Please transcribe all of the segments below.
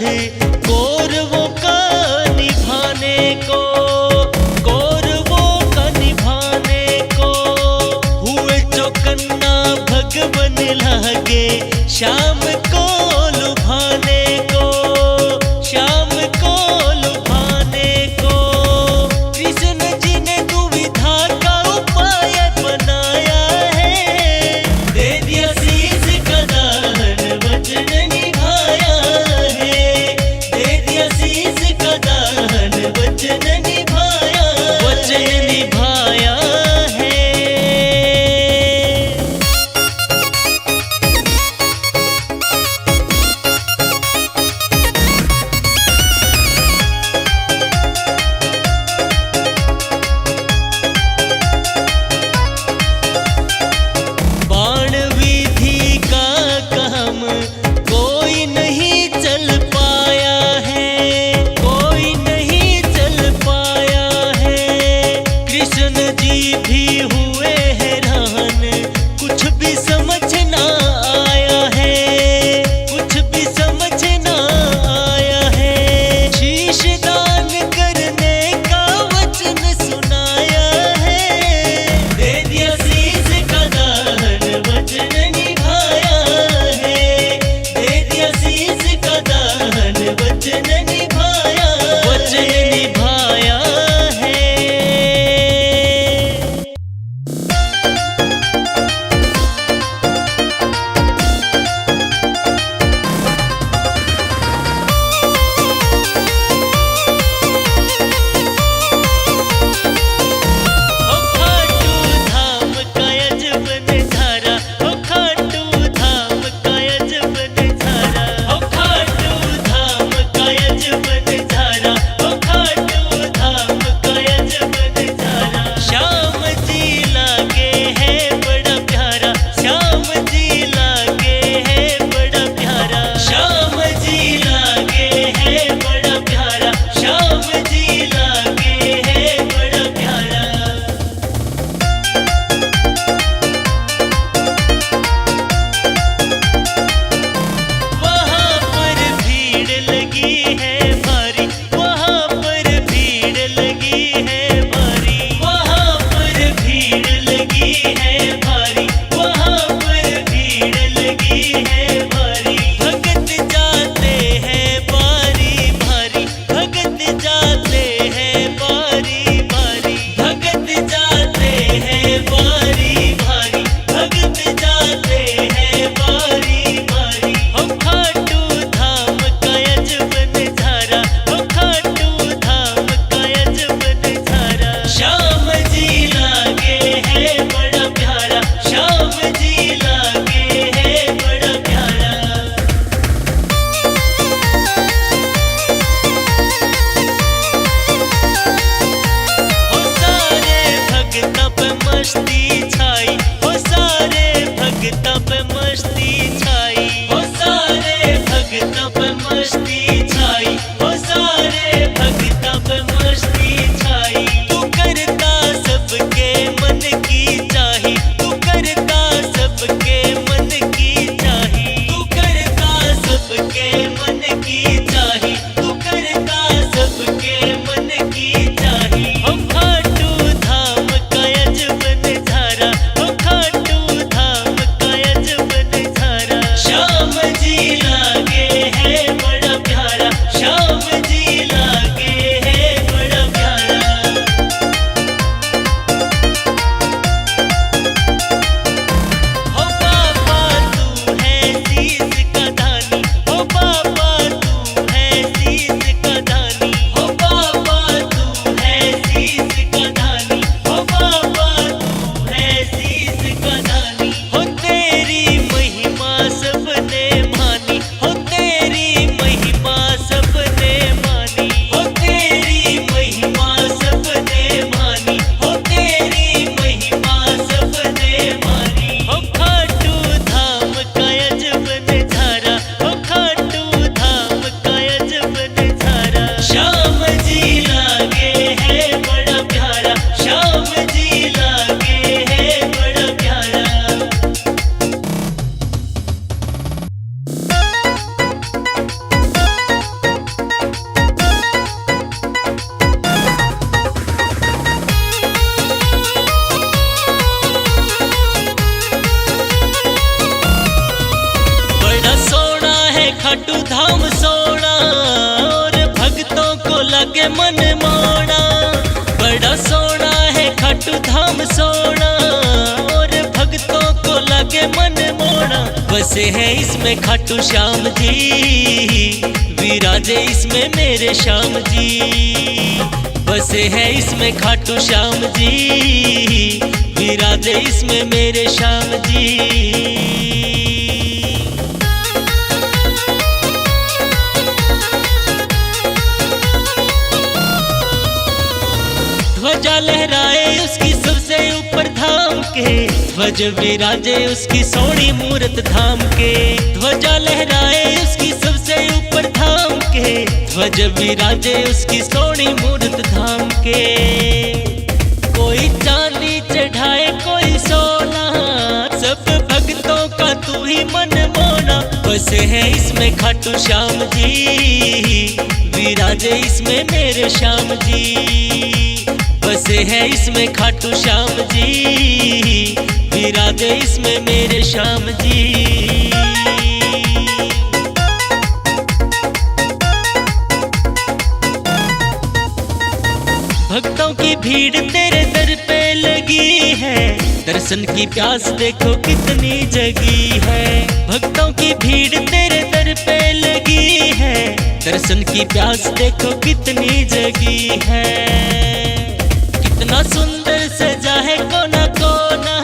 कौरवों का निभाने को, कौरवों का निभाने को। हुए चौकन्ना भगवन लागे शाम को लुभाने को, शाम को लुभाने को। कृष्ण जी ने दुविधा का उपाय बनाया है, दे दिया शीश का दान वचन निभाया है, खाटू धाम सोना और भक्तों को लगे मन मोना। बसे हैं इसमें खाटू श्याम जी, विराजे इसमें मेरे श्याम जी। बसे हैं इसमें खाटू श्याम जी, विराजे इसमें मेरे श्याम जी। ध्वजा लहराए उसकी सबसे ऊपर धाम के, ध्वज विराजे उसकी सोनी मूरत धाम के। ध्वजा लहराए उसकी सबसे ऊपर धाम के, ध्वज विराजे उसकी सोनी मूरत धाम के। कोई चांदी चढ़ाए कोई सोना, सब भक्तों का तू ही मन मोना। बसे हैं इसमें खाटू श्याम जी, विराजे इसमें मेरे श्याम जी। बसे हैं इसमें खाटू श्याम जी, विराजे इसमें मेरे श्याम जी। भक्तों की भीड़ तेरे दर पे लगी है, दर्शन की प्यास देखो कितनी जगी है। भक्तों की भीड़ तेरे दर पे लगी है, दर्शन की प्यास देखो कितनी जगी है। कितना सुंदर सजा है कोना कोना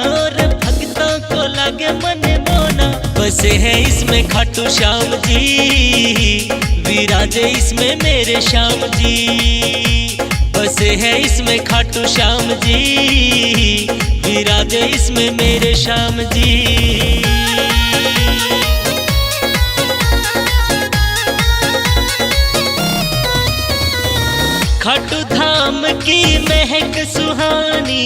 और भक्तों को लगे मन मोना। बसे हैं इसमें खाटू श्याम जी, विराजे इसमें मेरे श्याम जी। बसे हैं इसमें खाटू श्याम जी, विराजे इसमें मेरे श्याम जी। खाटू धाम की महक सुहानी,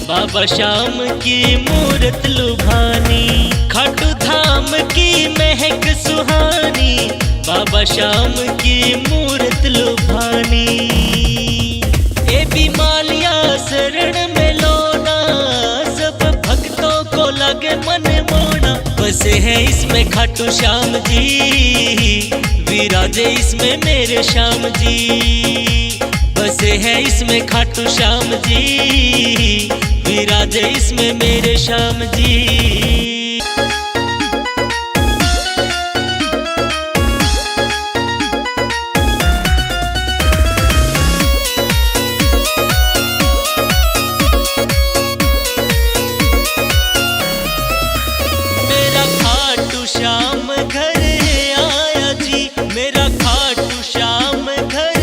बाबा श्याम की मूरत लुभानी। खाटू धाम की महक सुहानी, बाबा श्याम की मूरत लुभानी। ए भी मालिया शरण में लोना, सब भक्तों को लगे मन मोना। बसे हैं इसमें खाटू श्याम जी, विराजे इसमें मेरे श्याम जी। बसे हैं इसमें खाटू श्याम जी, विराजे इसमें मेरे श्याम जी। मेरा खाटू श्याम घर आया जी, मेरा खाटू श्याम घर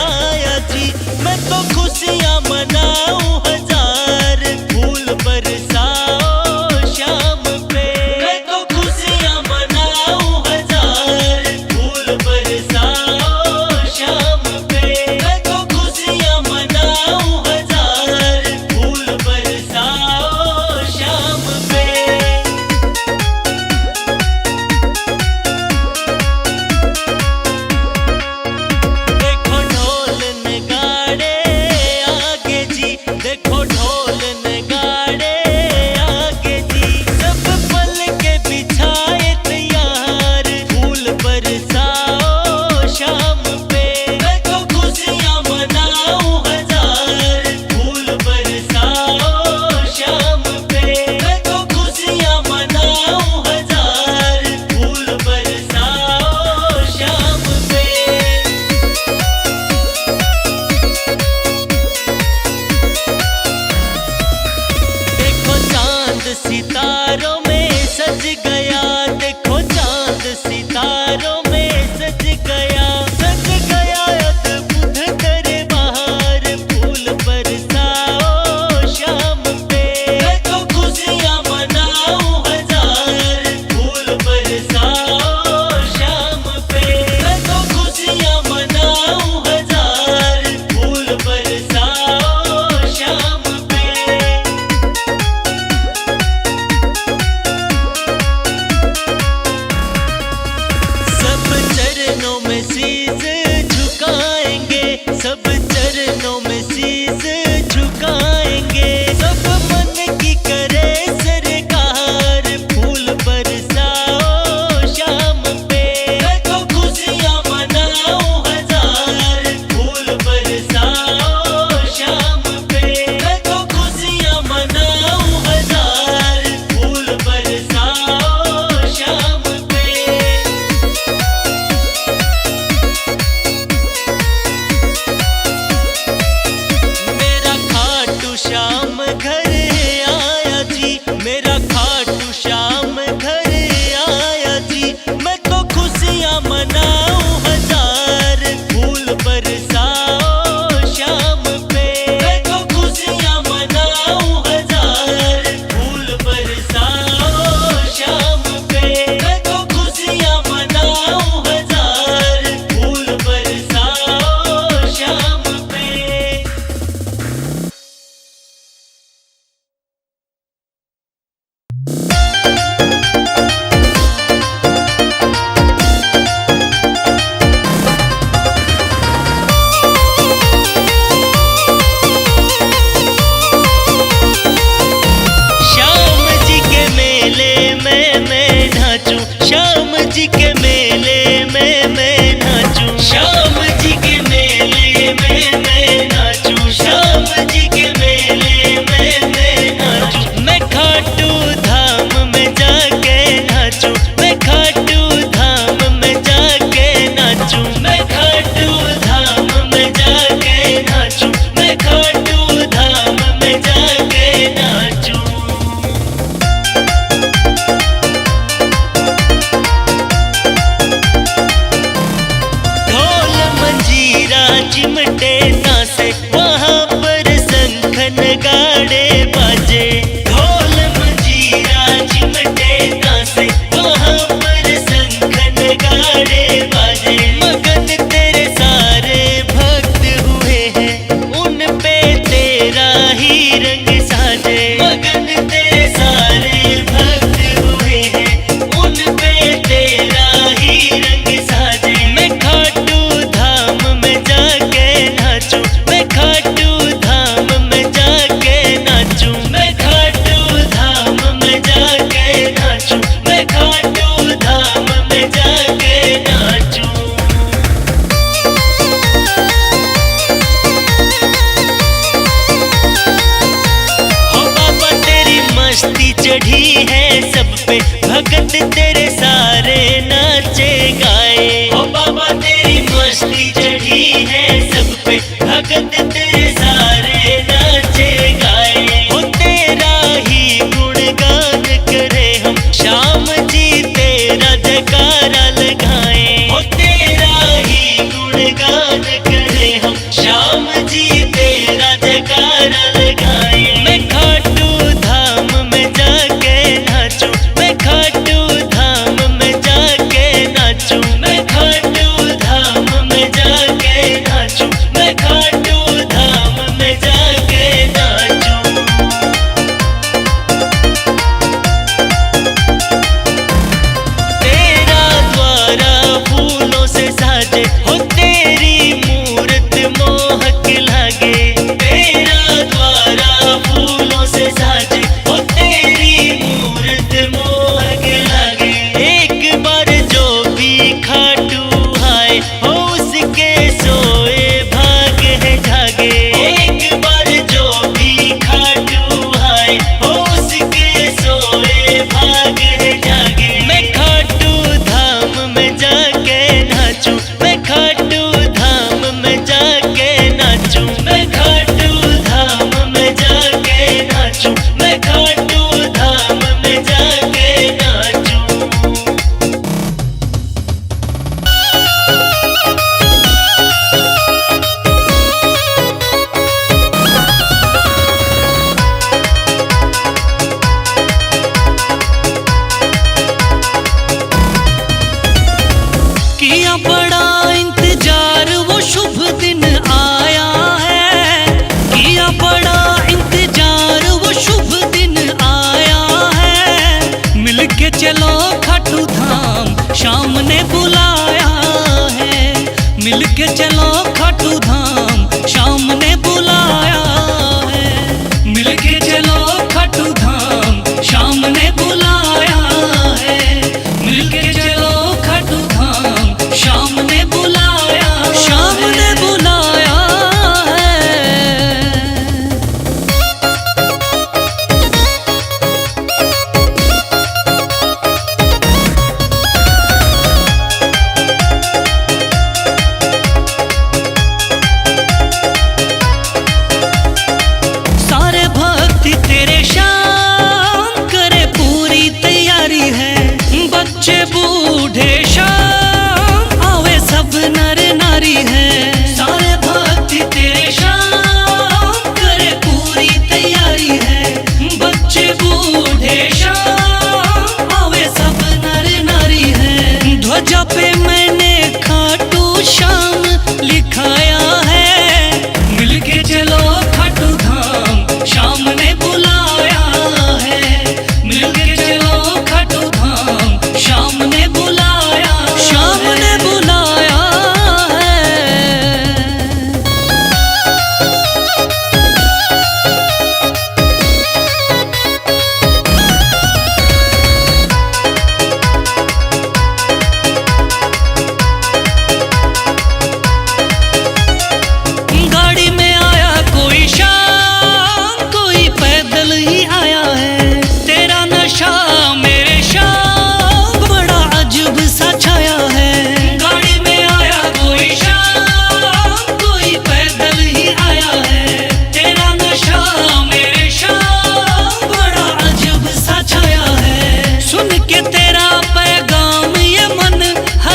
आया जी। मैं तो खुशियाँ मनाऊं हजार, फूल बरसाओ श्याम पे। मैं तो खुशियाँ मनाऊं हजार, फूल बरसाओ श्याम पे। मैं तो खुशियाँ मनाऊं हजार, फूल बरसाओ श्याम पे। देखो ढोल नगाड़े आगे जी, देखो ढोल नगाड़े आगे जी। सब पल के बिछाए तैयार, फूल बरसाओ श्याम पे। मैं तो खुशियाँ मनाऊं हजार, फूल बरसाओ श्याम पे। मैं तो खुशियाँ मनाऊं हजार, फूल बरसाओ श्याम पे। देखो चांद सितारों में सज गया, देखो चांद सितारों में सज गया। सज गया अद्भुत दरबार, फूल बरसाओ श्याम पे। मैं तो खुशियाँ मनाऊं हजार, फूल बरसाओ श्याम पे। मैं तो खुशियाँ मनाऊं हजार, फूल बरसाओ श्याम पे। सब चरणों में शीश झुकाएंगे, सब चरणों में शीश झुकाएंगे। सब मन की करे सरकार, फूल बरसाओ श्याम पे। मैं तो खुशियाँ मनाऊं हजार, फूल बरसाओ श्याम पे। मैं तो जी के मेले में मैं नाचूं, श्याम जी के मेले में मैं नाचूं, श्याम जी के मेले में मैं नाचूं। मैं खाटू धाम में जाके नाचूं, मैं खाटू धाम में जाके नाचूं, मैं खाटू धाम में जाके नाचूं, मैं खाटू धाम में जाके नाचूं। ढोल मंजीरा चिमटे तासे वहाँ पर शंख नगाड़े बाजे, ढोल मंजीरा चिमटे तासे वहाँ पर शंख नगाड़े बाजे। मगन तेरे सारे भक्त हुए हैं, उन पे तेरा ही रंग साजे, मगन तेरे सारे भक्त हुए हैं, उन पे तेरा ही रंग साजे। मैं खाटू धाम में जाके नाचूं, मैं खाटू धाम में जाके नाचूं, मैं खाटू धाम में जाके नाचूं, मैं खाटू धाम में जाके नाचूं। हो बाबा तेरी मस्ती चढ़ी है सब पे, भगत तेरे सारे नाचे गाए। हो बाबा तेरी मस्ती चढ़ी है सब पे, भगत तेरे सारे नाचे गाए। हो तेरा ही गुणगान करे हम, श्याम जी तेरा जयकारा लगाए। हो तेरा ही गुणगान करे हम, श्याम जी तेरा जयकारा लगाए। मैं खाटू धाम में जाके नाचूं, मैं खाटू धाम में जाके नाचूं, मैं खाटू धाम में जाके नाचूं, मैं खाटू धाम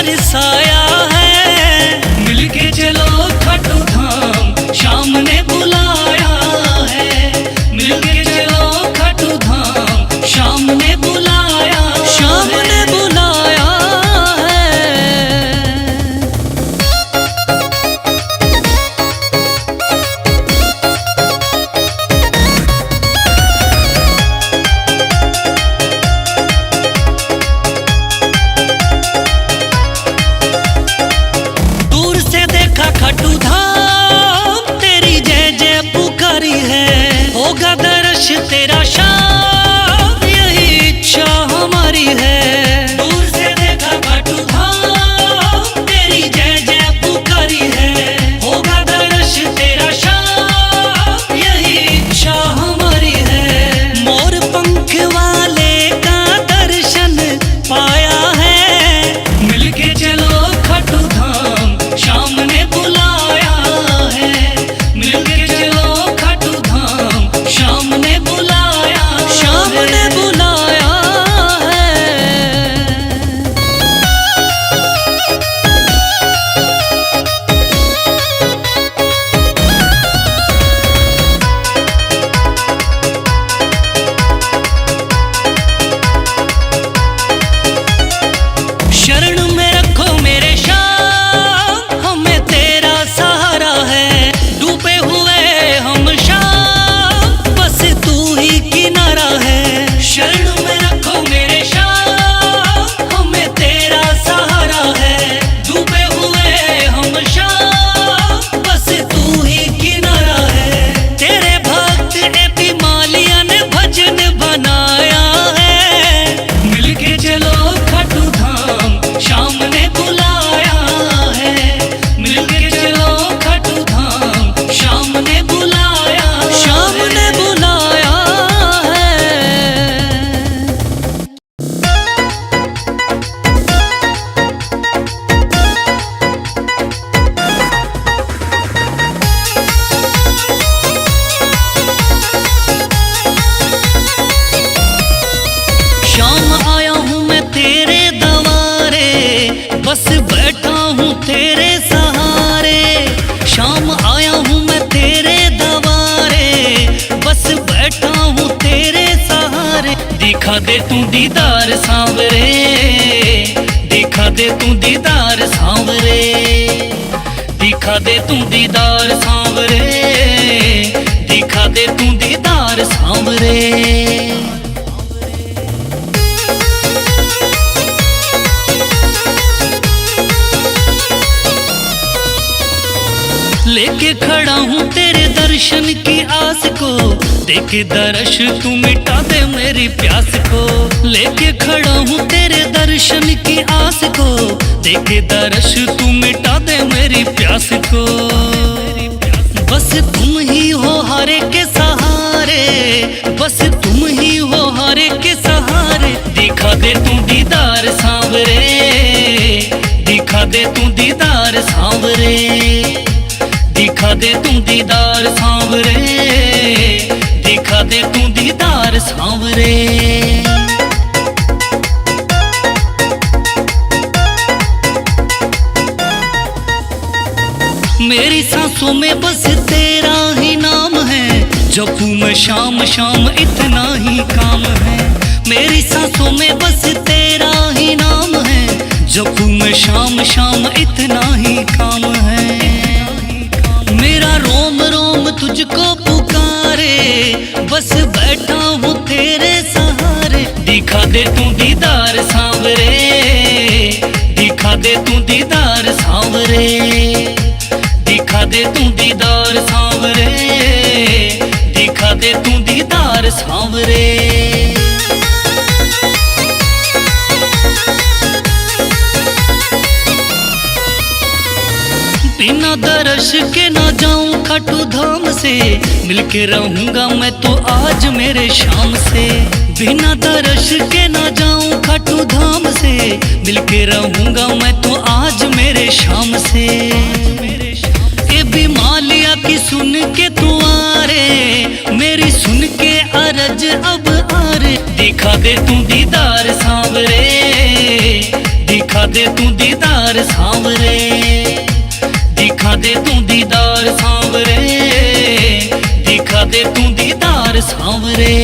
बरसाया है। मिलके चलो खाटू धाम शाम ने बुलाया है। मिलके चलो खाटू धाम शाम ने बुलाया, शाम ने बुलाया है। दूर से देखा खाटू धाम तेरी जय जय पुकारी है। होगा दर्श तेरा शाम यही इच्छा हमारी है। दूर से देखा खाटू धाम तेरी जय जय पुकारी है। होगा दर्श तेरा शाम यही इच्छा हमारी है। मोर पंख वाले का दर्शन पाया है। मिलके चलो खाटू धाम शाम ने बुलाया है। मिलके चलो खाटू धाम शाम ने बुलाया, शाम ने बुलाया है। शरण में रखो मेरे शाम हमें तेरा सहारा है। डूबे हुए हम शाम बस तू ही किनारा है। शरण में रखो मेरे शाम हमें तेरा सहारा है। डूबे हुए हम शाम बस तू ही किनारा है। तेरे भक्त एपी मालिया ने भजन बनाया है। मिलके चलो खाटू धाम शाम ने बुलाया है। मिलके चलो खाटू धाम शाम ने बुलाया, शाम ने बुलाया है। शाम आया हूँ मैं तेरे दवारे बस बैठा हूँ तेरे सहारे। शाम आया हूँ मैं तेरे दवारे बस बैठा हूँ तेरे सहारे। दिखा दे तू दीदार सांवरे, दिखा दे तू दीदार सांवरे। दिखा दे तू दीदार सांवरे, दिखा दे तू दीदार सांवरे। लेके खड़ा हूँ तेरे दर्शन की आस को। देखे दर्श तू मिटा दे मेरी प्यास को। लेके खड़ा हूँ तेरे दर्शन की आस को। देखे दर्श तू मिटा दे मेरी प्यास को। बस तुम ही हो हरे के सहारे, बस तुम ही हो हरे के सहारे। दिखा दे तू दीदार सांवरे, दिखा दे तू दीदार सांवरे। दिखा दे तू दीदार सांवरे, दिखा दे तू दीदार सांवरे। मेरी सांसों में बस तेरा ही नाम है। जपूं मैं शाम शाम इतना ही काम है। मेरी सांसों में बस तेरा ही नाम है। जपूं मैं शाम शाम इतना ही काम है। मेरा रोम रोम तुझको पुकारे बस बैठा हूँ तेरे सहारे। दिखा दे तू दीदार सांवरे, दिखा दे तू दीदार सांवरे। दिखा दे तू दीदार सांवरे, दिखा दे तू दीदार सांवरे। बिना दर्श के ना जाऊं खाटू धाम से। मिलके रहूंगा मैं तो आज मेरे शाम से। बिना दर्श के ना जाऊं खाटू धाम से। मिलके रहूंगा मैं तो आज मेरे शाम से। ये भी मालिया की सुन के तू आ रे, मेरी सुन के अरज अब आ रे। दिखा दे तू दीदार सांवरे, दिखा दे तू दीदार सांवरे, दिखा दे तू दीदार सांवरे, दिखा दे तू दीदार सांवरे।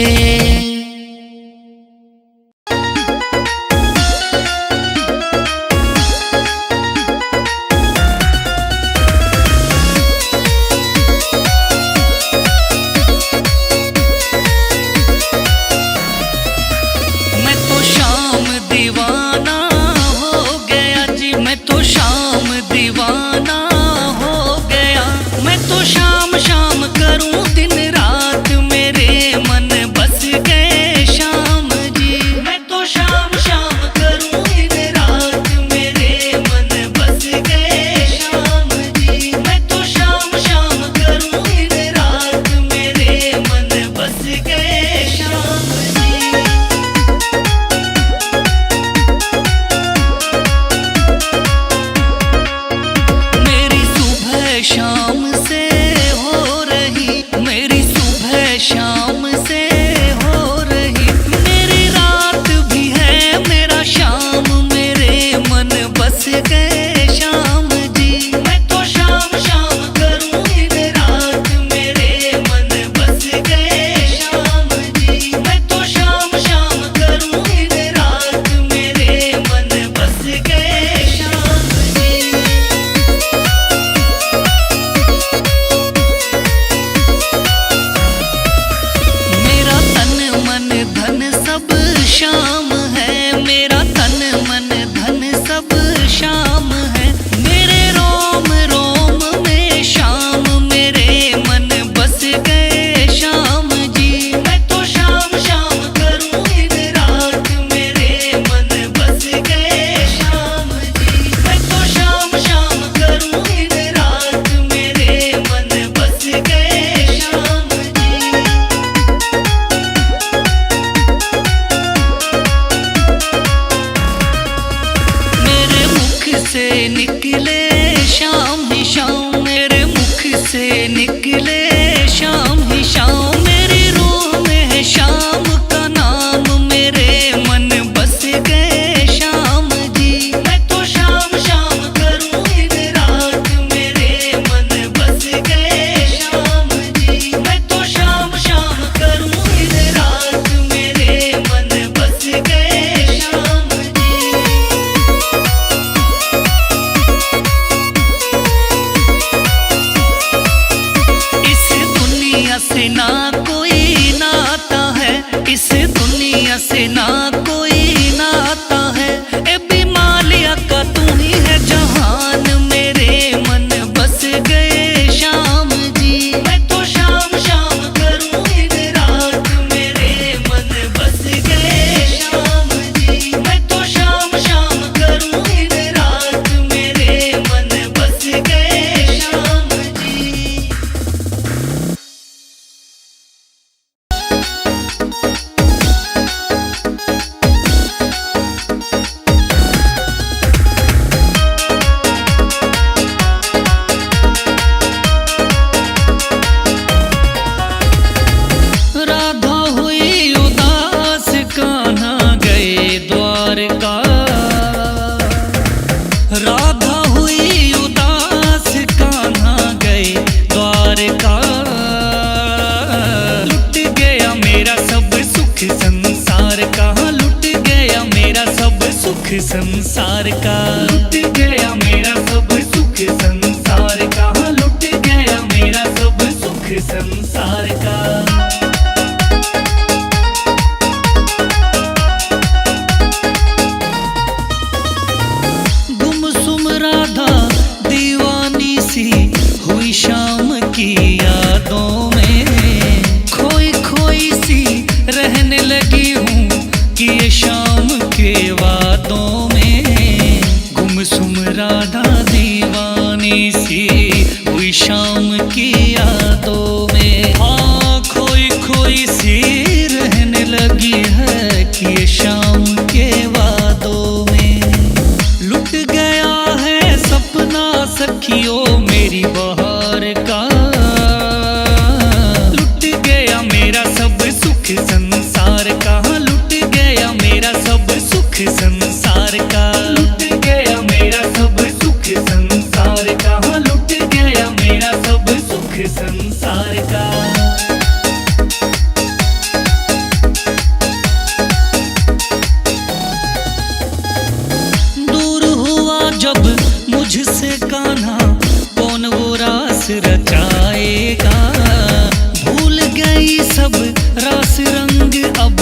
संसार का लुट गया मेरा सब सुख संसार का, लुट गया मेरा सब सुख संसार का। गुमसुम राधा दीवानी सी हुई शाम की यादों में, खोई खोई सी रहने लगी हूँ कि ये शाम के वादों में। गुमसुम राधा दीवानी सी हुई शाम की यादों में, हाँ खोई खोई सी रहने लगी है कि ये शाम के वादों में। लुट गया है सपना सखियों मेरी बहार का, संसार का। दूर हुआ जब मुझसे कान्हा, कौन वो रास रचाएगा। भूल गई सब रास रंग, अब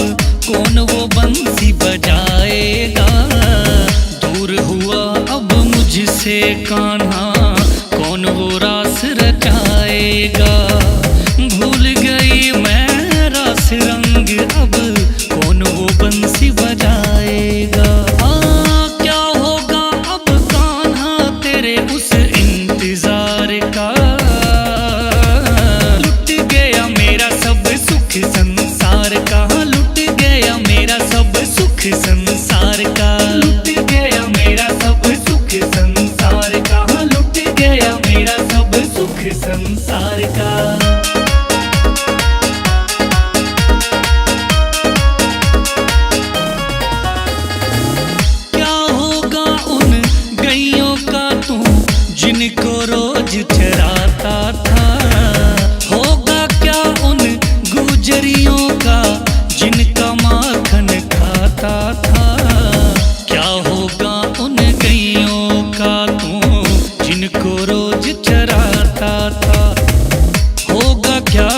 कौन वो बंसी बजाएगा। दूर हुआ अब मुझसे कान्हा, कौन वो रास रचाएगा। भूल गई मैं रास रंग, अब कौन वो बंसी बजाएगा। क्या होगा अब कान्हा तेरे उस इंतजार का। लुट गया मेरा सब सुख संसार का, लुट गया मेरा सब सुख संसार का। लुट गया मेरा सब सुख संसार का, लुट गया मेरा सब सुख संसार का। जिनको रोज चराता था। होगा क्या उन गुजरियों का, जिनका माखन खाता था। क्या होगा उन गैयों का तू, जिनको रोज चराता था। होगा क्या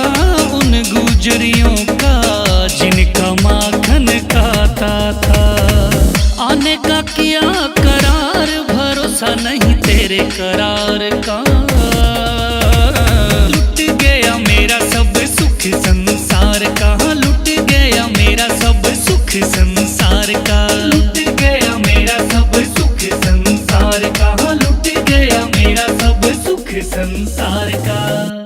उन गुजरियों का, जिनका माखन खाता था। आने का किया करार, भरोसा नहीं तेरे करार का। लुट गया मेरा सब सुख संसार का, लुट गया मेरा सब सुख संसार का। लुट गया मेरा सब सुख संसार का, लुट गया मेरा सब सुख संसार का।